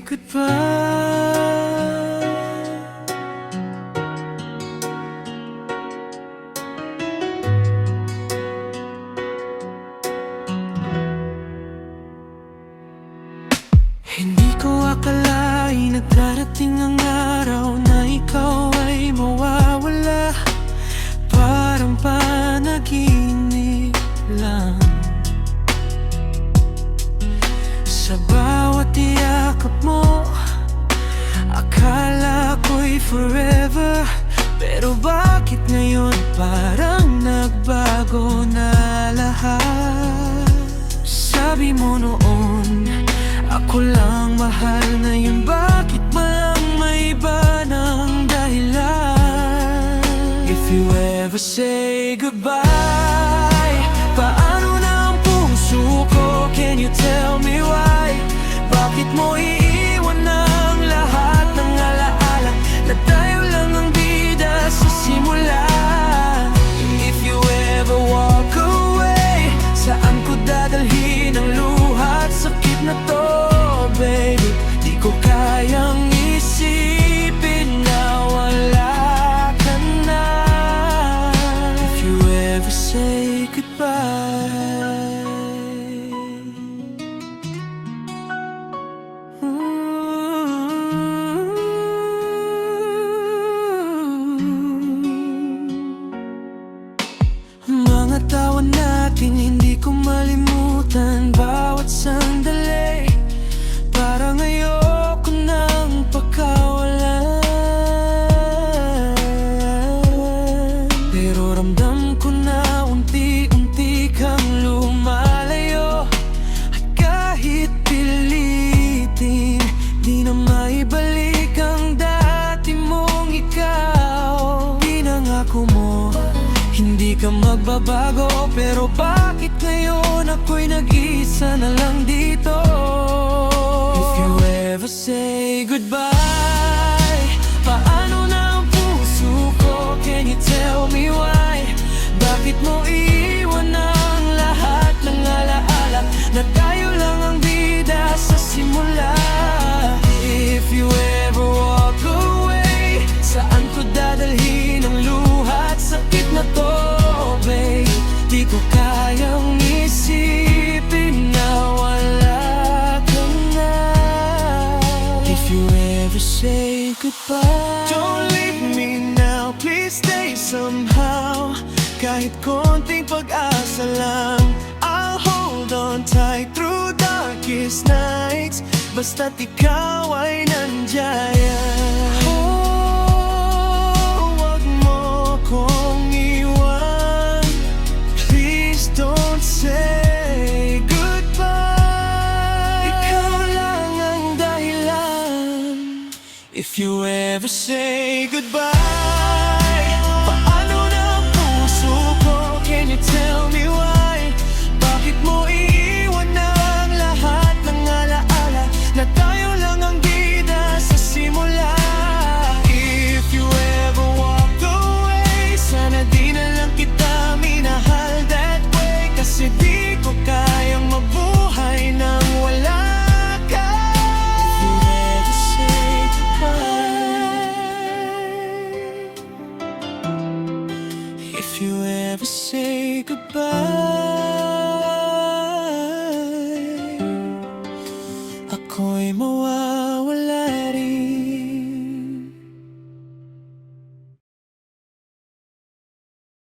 goodbye. Hindi ko akalain na darating ang araw na ikaw ay mawawala. Parang panaginip lang. Sa bawat yakap mo, akala ko'y forever. Pero bakit ngayon parang nagbago na lahat? Sabi mo noon, ako lang mahal, ngayon bakit malang may iba ng dahilan? If you ever say goodbye, paano na ang puso ko? Can you tell me why? Bakit mo iiwan ang lahat ng alaala na tayo lang ang bida sa simula? If you ever walk away, saan ko dadalhin ang luha at sakit na to? Baby, di ko kayang isipin na wala ka na. If you ever say goodbye, mga tawa natin hindi ko malimutan bawat sandali. Parang ayoko nang pagkawalan, pero ramdam ko na unti-unti kang lumalayo. At kahit pilitin, di na maibalik ang dati mong ikaw. Pinangako mo, hindi ka magbabago, pero bakit ngayon ako'y nag-iisa na lang dito? If you ever say goodbye, paano na ang puso ko? Can you tell me why? Bakit mo iiwan ang lahat ng alaala na tayo lang ang bida sa simula? If you ever walk away, saan ko dadalhin ang luha at sakit na to? Babe, di ko kayang isipin na wala ka na. If you ever say goodbye, don't leave me now, please stay somehow. Kahit konting pag-asa lang, I'll hold on tight through darkest nights. Basta't ikaw ay nandiyan. Oh, wag mo kong iwan, please don't say goodbye. Ikaw lang ang dahilan. If you ever say goodbye, paano na ang puso ko? Can you tell me why? Bakit mo iiwan ang lahat ng alaala na tayo lang ang bida sa simula? If you ever walk away, sana di na lang kita minahal that way. Kasi di ko kayang mabuhay nang wala ka. If you ever say goodbye,